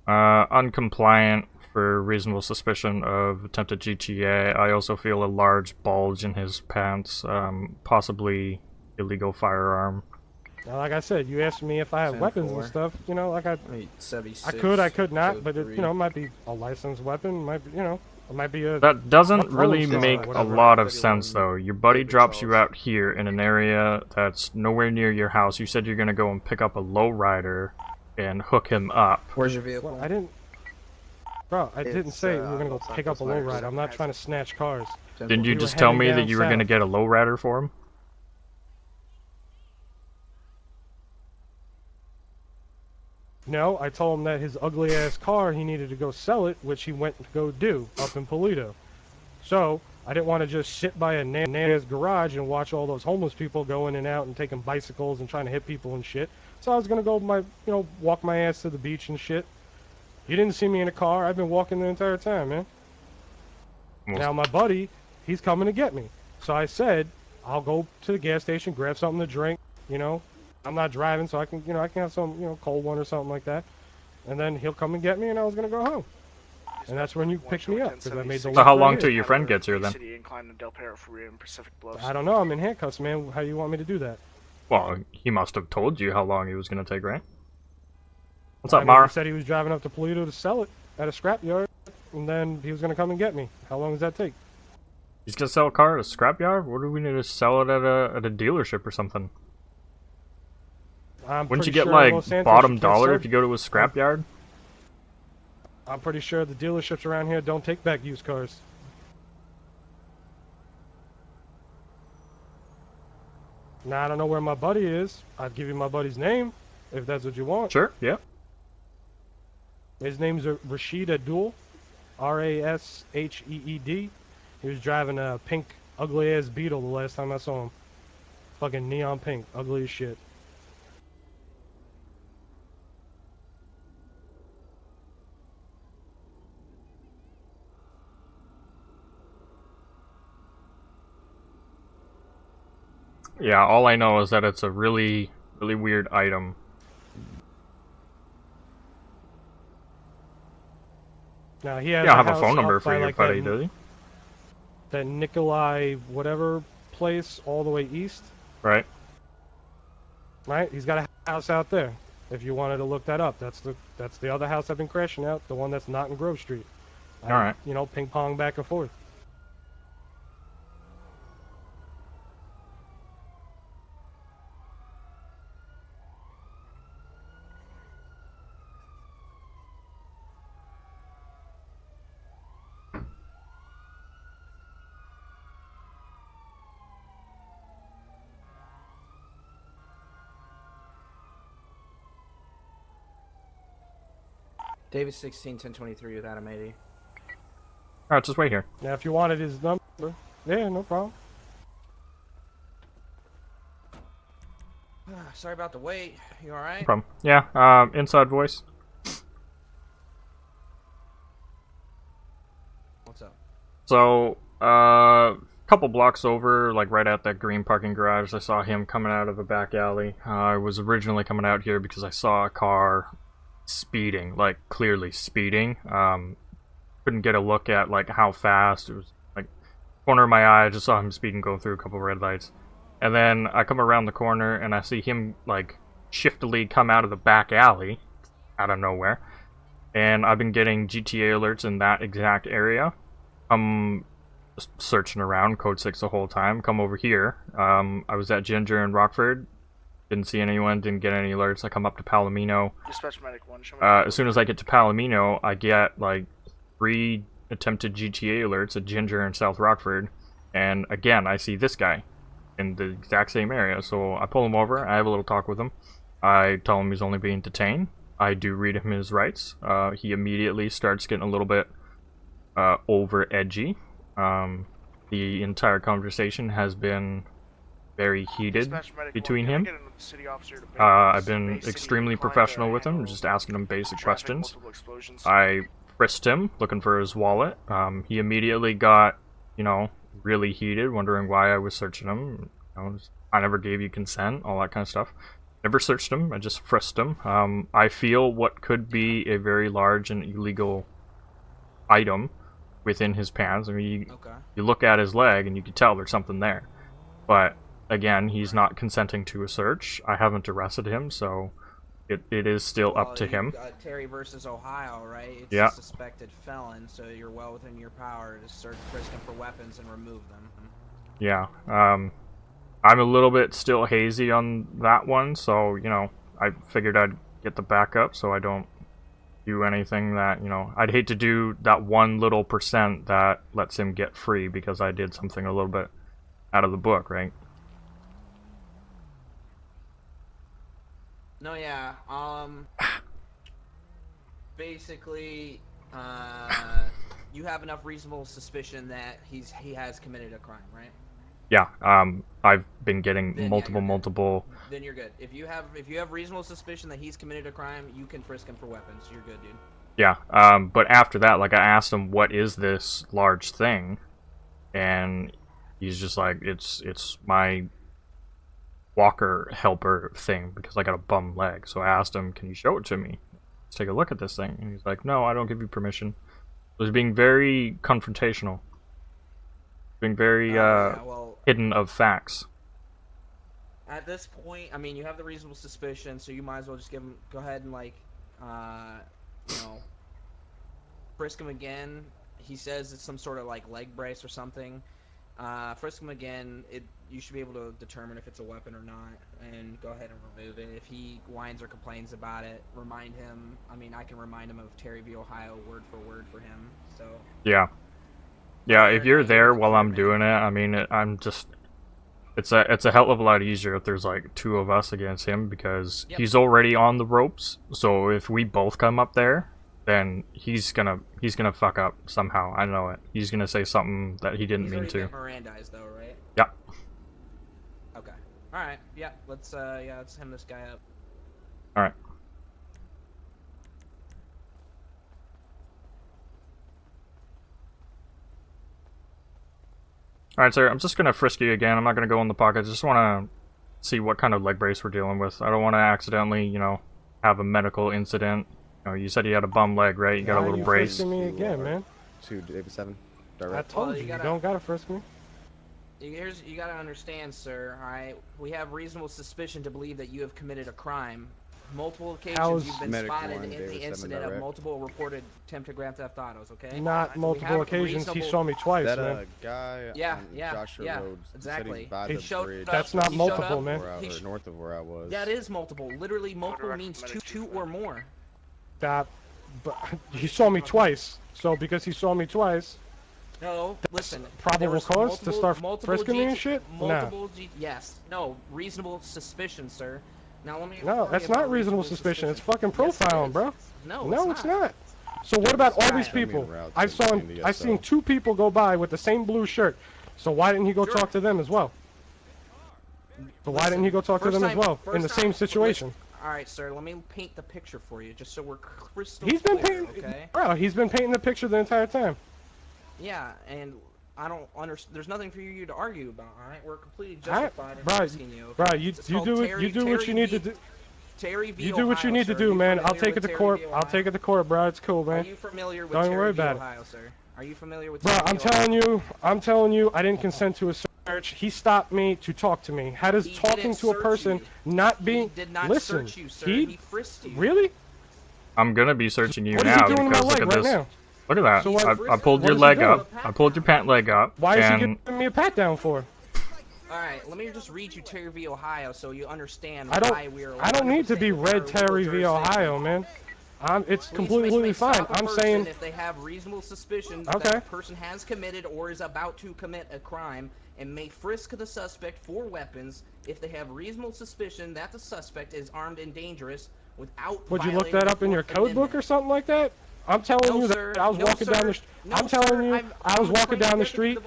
Uncompliant for reasonable suspicion of attempted GTA. I also feel a large bulge in his pants, possibly illegal firearm. Now, like I said, you asked me if I have weapons and 10-4. stuff. You know, like I 76. could not, Code but it, 3. you know, it might be a licensed weapon. Might be, you know, it might be a That doesn't rolling really stone or make a whatever. lot of sense, though. Your buddy drops you out here in an area that's nowhere near your house. You said you're gonna go and pick up a lowrider and hook him up. Where's your vehicle? Well, I didn't. Bro, I didn't say we were gonna go Los pick up a Santos lowrider. Lakes. I'm not trying to snatch cars. Didn't you We were just tell heading me that down you were gonna south. get a lowrider for him? No, I told him that his ugly ass car, he needed to go sell it, which he went to go do up in Polito. So, I didn't want to just sit by a Nana's garage and watch all those homeless people go in and out and taking bicycles and trying to hit people and shit. So I was gonna go walk my ass to the beach and shit. You didn't see me in a car. I've been walking the entire time, man. Now my buddy, he's coming to get me. So I said, I'll go to the gas station, grab something to drink, you know. I'm not driving, so I can have some, cold one or something like that. And then he'll come and get me, and I was gonna go home. And that's when you picked me up, because I made the So how left long right till here. your friend gets here then? City incline to Del Perro for rear and Pacific Bluffs. I don't know, I'm in handcuffs, man. How do you want me to do that? Well, he must have told you how long he was gonna take, right? What's I up, mean, Mara? He said he was driving up to Polito to sell it at a scrapyard, and then he was gonna come and get me. How long does that take? He's gonna sell a car at a scrapyard? What do we need to sell it at a dealership or something? I'm Wouldn't you pretty get sure in like Los Santos bottom you can't dollar sell- if you go to a scrapyard? I'm pretty sure the dealerships around here don't take back used cars. Now I don't know where my buddy is. I'd give you my buddy's name, if that's what you want. Sure, yeah. His name's Rashid Abdul, Rasheed. He was driving a pink, ugly-ass Beetle the last time I saw him. Fucking neon pink, ugly as shit. Yeah, all I know is that it's a really, really weird item. Now he has Yeah, I a have a house phone number up for by, your like, buddy, does he? that Nikolai whatever place all the way east. Right. Right? He's got a house out there. If you wanted to look that up, that's the other house I've been crashing out, the one that's not in Grove Street. Alright. You know, ping pong back and forth. David 16, 1023 with Adam 80. Alright, just wait here. Now, if you wanted his number, yeah, no problem. Sorry about the wait. You No alright? problem. Yeah, inside voice. What's up? So, couple blocks over, like right at that green parking garage, I saw him coming out of a back alley. I was originally coming out here because I saw a car speeding, like clearly speeding. Couldn't get a look at like how fast. It was like corner of my eye, I just saw him speeding, going through a couple red lights. And then I come around the corner and I see him like shiftily come out of the back alley out of nowhere. And I've been getting GTA alerts in that exact area. I'm just searching around, code 6 the whole time. Come over here. I was at Ginger and Rockford. Didn't see anyone, didn't get any alerts. I come up to Palomino. Dispatch medic 1, show me. As soon as I get to Palomino, I get like 3 attempted GTA alerts at Ginger and South Rockford. And again, I see this guy in the exact same area. So I pull him over, I have a little talk with him. I tell him he's only being detained. I do read him his rights. He immediately starts getting a little bit over edgy. The entire conversation has been very heated between him. I've been extremely professional with him, just asking him basic questions. I frisked him, looking for his wallet. He immediately got, really heated, wondering why I was searching him. I never gave you consent, all that kind of stuff. Never searched him. I just frisked him. I feel what could be a very large and illegal item within his pants. I mean, you look at his leg and you can tell there's something there. But again, he's not consenting to a search. I haven't arrested him, so it is still up to him. Terry versus Ohio, right? It's yeah. a suspected felon, so you're well within your power to search, frisk him for weapons and remove them. Yeah. I'm a little bit still hazy on that one, so, you know, I figured I'd get the backup so I don't do anything that, you know, I'd hate to do that 1 little % that lets him get free because I did something a little bit out of the book, right? No, yeah, basically, you have enough reasonable suspicion that he has committed a crime, right? Yeah, I've been getting multiple. Then you're good. If you have reasonable suspicion that he's committed a crime, you can frisk him for weapons. You're good, dude. Yeah, but after that, like, I asked him, what is this large thing? And he's just like, it's my walker helper thing because I got a bum leg. So I asked him, can you show it to me? Let's take a look at this thing. And he's like, no, I don't give you permission. He was being very confrontational. Being very hidden of facts. At this point, I mean, you have the reasonable suspicion, so you might as well just go ahead and, like, you know, frisk him again. He says it's some sort of, like, leg brace or something. Frisk him again. You should be able to determine if it's a weapon or not, and go ahead and remove it. If he whines or complains about it, remind him. I mean, I can remind him of Terry v. Ohio word for word for him. So. Yeah. Yeah, if you're there while I'm doing it, I mean, I'm just... It's a hell of a lot easier if there's, like, 2 of us against him, because he's already on the ropes, so if we both come up there, then he's gonna fuck up somehow. I know it. He's gonna say something that he didn't mean to. He's already been Mirandized, though, right? Yeah. Okay. Alright, yeah, let's hem this guy up. Alright. Alright, sir, I'm just gonna frisk you again. I'm not gonna go in the pocket. I just wanna see what kind of leg brace we're dealing with. I don't wanna accidentally, you know, have a medical incident. You know, you said you had a bum leg, right? You got a little brace. Why are you frisking me again, man? 287. I told you don't gotta frisk me. You gotta understand, sir, alright? We have reasonable suspicion to believe that you have committed a crime. Multiple occasions you've been spotted in the incident of multiple reported attempted grand theft autos, okay? Not multiple occasions, he saw me twice, man. Guy Joshua Road exactly. he showed That's not multiple, man. North of where I was. That is multiple. Literally, multiple means two or more. But he saw me twice, so because he saw me twice... No, listen. Probable cause to start frisking me and shit? Yes. No, reasonable suspicion, sir. Now let me. No, that's not reasonable suspicion. It's fucking profiling, bro. No, it's not. So what about all these people? I've seen 2 people go by with the same blue shirt. So why didn't he go talk to them as well? So why didn't he go talk to them as well in the same situation? All right, sir. Let me paint the picture for you, just so we're crystal He's been clear, painting, okay? bro. He's been painting the picture the entire time. Yeah, and I don't understand. There's nothing for you to argue about. All right, we're completely justified in asking you. Bro, you do what you need to do. Terry v. You do what you need to do, man. I'll take it to court. I'll take it to court, bro. It's cool, man. Are you familiar with Don't Terry worry v. about Ohio, sir? Are you familiar with? Bro, I'm telling you, I didn't consent to a search. He stopped me to talk to me. How does talking to a person not being? He did not listen, search you, sir. He frisked you. Really? I'm gonna be searching you what now is he doing because to my leg look at right this. Now? Look at that. So I pulled your leg up. I pulled your pant leg up. Why is he giving me a pat down for? Alright, let me just read you Terry v. Ohio so you understand I don't need to be read Terry v. Ohio, man. It's completely fine. I'm saying if they have reasonable suspicion that the person has committed or is about to commit a crime and may frisk the suspect for weapons if they have reasonable suspicion that the suspect is armed and dangerous without Would you look that up in your code book or something like that? I'm telling you that I was walking down the I'm telling you I was walking down the street.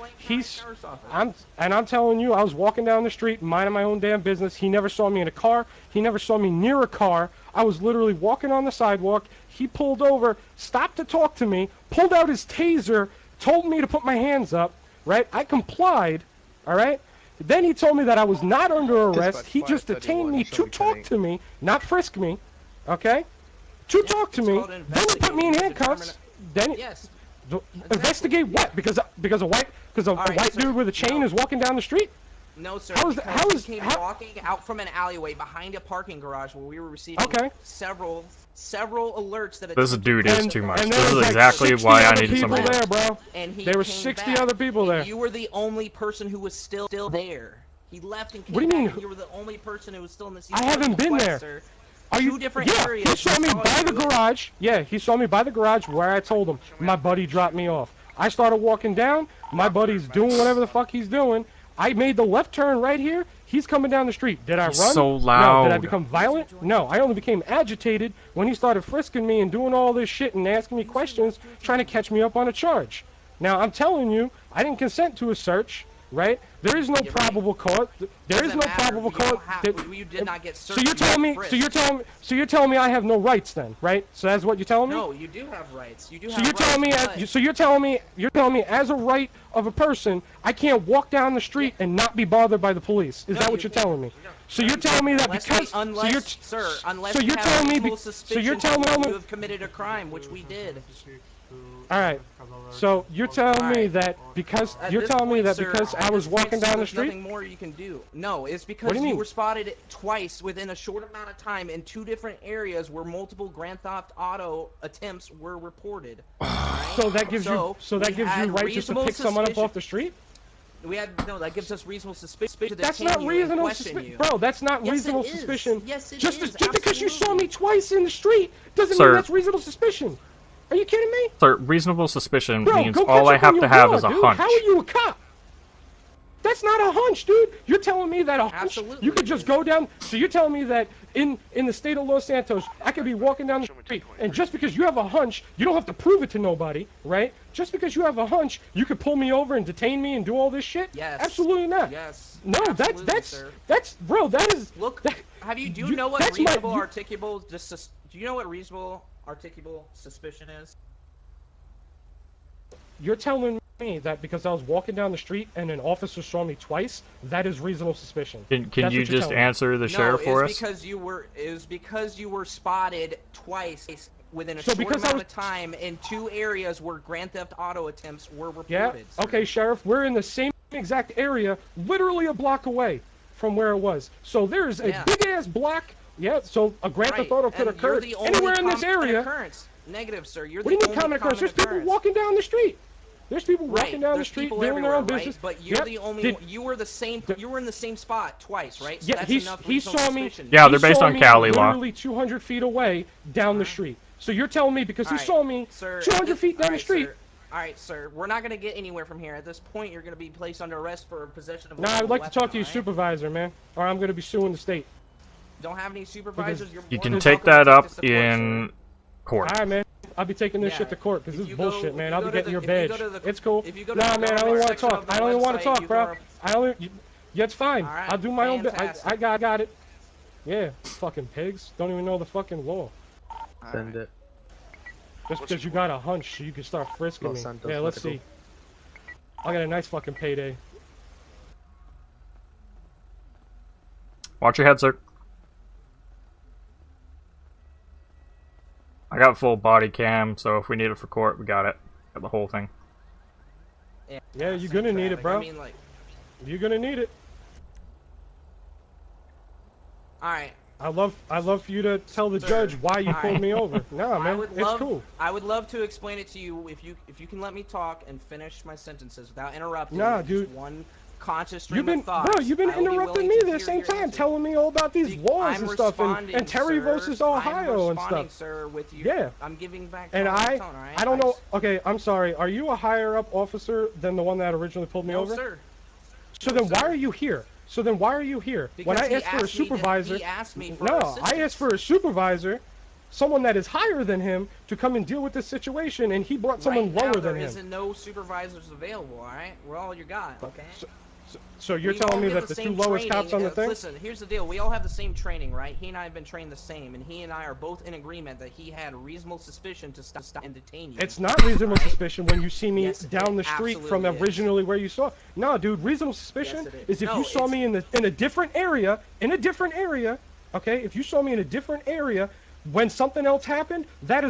I'm telling you I was walking down the street minding my own damn business. He never saw me in a car. He never saw me near a car. I was literally walking on the sidewalk. He pulled over, stopped to talk to me, pulled out his taser, told me to put my hands up, right? I complied, all right? Then he told me that I was not under arrest. but He just 5:31, detained me so to we talk can- to me, not frisk me. Okay? To talk to it's me. called Then he put me in investigating to handcuffs. Then Yes. investigate what? Because a Alright, white so- dude with a chain no. is walking down the street? No, sir. How is- because how he is- came how- walking out from an alleyway behind a parking garage where we were receiving Okay. several alerts that This attempted dude to is break too the much. fence. And This there is was like exactly 60 why I other needed people somebody. there, bro. And he There were came 60 back, other people and there. You were the only person who was still there. He left and came What do you back, mean? and you were the only person who was still in the scene. I haven't been Twice, there. Sir. Are you? Two different Yeah, areas. he saw me by the you. garage. Yeah, he saw me by the garage where I told him my buddy dropped me off. I started walking down. My buddy's doing whatever the fuck he's doing. I made the left turn right here. He's coming down the street. Did I He's run? so No. Did I loud. become violent? No. I only became agitated when he started frisking me and doing all this shit and asking me questions, trying to catch me up on a charge. Now, I'm telling you, I didn't consent to a search, right? There is no Yeah, probable cause. There is Doesn't no matter. probable You don't cause. have- that- you did not get So searched. you're you telling me? got So you're frisked. telling me? So you're telling me I have no rights then, right? So that's what you're telling me? No, you do have rights. You do So have you're telling me? rights, but- So you're telling me as a right of a person, I can't walk down the street and not be bothered by the police? Is No, that what you you're telling me? No, So no, you're you telling me can't. that Unless because we, unless, so you're sir, unless so we you're have telling me reasonable so suspicion you're telling that me you have committed a crime, which we did. all right. So you're telling me Alright. that because At you're this telling me point, that sir, because at I was this point, walking sir, down the there's street. Nothing more you can do. No, it's because What do you you mean? were spotted twice within a short amount of time in two different areas where multiple Grand Theft Auto attempts were reported. So that gives you so that we gives you had right just to reasonable pick someone up suspicion- off the street? That gives us reasonable suspicion to That's detain not you and reasonable question suspicion, you. bro. That's not Yes, it reasonable is. suspicion. Yes, it just is, just because you saw absolutely. me twice in the street doesn't Sir. mean that's reasonable suspicion. Are you kidding me? Sir, reasonable suspicion Bro, means go all catch I up have on to your have law, is a dude. hunch. How are you a cop? That's not a hunch, dude. You're telling me that a hunch, Absolutely you could it just is. go down. So you're telling me that in the state of Los Santos, I could be walking down the Show me street, 220. and just because you have a hunch, you don't have to prove it to nobody, right? Just because you have a hunch, you could pull me over and detain me and do all this shit? Yes. Absolutely not. Yes. No, absolutely, sir. that's bro. That is Look, that- do you you- know what that's my- reasonable you- articulable do you know what reasonable articulable suspicion is? You're telling me that because I was walking down the street and an officer saw me twice, that is reasonable suspicion. Can That's you what you're just telling me. answer the No, sheriff for us? it was because you were spotted twice within a So short because I amount was- of time in two areas where Grand Theft Auto attempts were reported. Yeah. sir. Okay, Sheriff. We're in the same exact area, literally a block away from where it was. So there's a Yeah. big ass block. Yeah. So a Grand Theft Auto could and you're occur the only anywhere in this common area. Occurrence. Negative, sir. You're What do the you mean only common occurrence? There's people occurrence. walking down the street. There's people Right, walking down the there's street people doing their everywhere, own business. right? But you're Yep. the only Did- one. You were the same. You were in the same spot twice, right? So Yeah, that's he's- enough he reasonable saw me- suspicion. Yeah, He they're based saw on me Cali law. literally 200 feet away down the street. So you're telling me because he Alright, saw me sir, 200 feet down the alright, street. sir. All right, sir. We're not gonna get anywhere from here. At this point, you're gonna be placed under arrest for possession of. a Nah, I'd lethal like to talk weapon, to your alright? supervisor, man, or I'm gonna be suing the state. Don't have any supervisors. You're You more can than take welcome to that up this to court, sir. in court. All right, man. I'll be taking this Yeah, shit to court because if this is you go- bullshit, if man. you I'll go be to getting the- your if you go badge. to the- It's cool. if you go to Nah, the man, I don't government want to section talk. of the I don't even want website, to talk, you bro. go- I only. Yeah, it's fine. All right, I'll do my own bit. fantastic. I got it. Yeah, fucking pigs. Don't even know the fucking law. Send it. Just because you got a hunch, you can start frisking Los me. Santos Yeah, let's Medical. see. I got a nice fucking payday. Watch your head, sir. I got full body cam, so if we need it for court, we got it. Got the whole thing. Yeah, you're gonna need it, bro. I mean, like, You're gonna need it. all right. I love for you to tell the Sir, judge why you all pulled right. me over. Nah, I man, would it's love, cool. I would love to explain it to you if you can let me talk and finish my sentences without interrupting. Nah, with just dude. one conscious stream You've been, of thoughts. bro, you've been I will be interrupting willing me to the hear same your time, answer. telling me all about these laws I'm and stuff, responding, and Terry sir. versus Ohio I'm and responding, stuff. sir, with you. Yeah. I'm giving back. And tone to I tone, all right? don't know. Okay, I'm sorry. Are you a higher up officer than the one that originally pulled me No, over? sir. So No, then why sir. are you here? So then why are you here? Because when I he asked for a asked me to- supervisor, he asked me for no, assistance. I asked for a supervisor, someone that is higher than him, to come and deal with this situation, and he brought someone right lower now, than there him. isn't no supervisors available. All right, we're all you got. Okay. So you're We all telling me get that the two same lowest cops on training. the thing? Listen, here's the deal. We all have the same training, right? He and I have been trained the same, and he and I are both in agreement that he had reasonable suspicion to stop and detain you. It's not reasonable Right? suspicion when you see me Yes, it down the street from absolutely is. originally where you saw. No, dude, reasonable suspicion Yes, it is if No, you saw it's- me in a different area, okay? If you saw me in a different area when something else happened, that is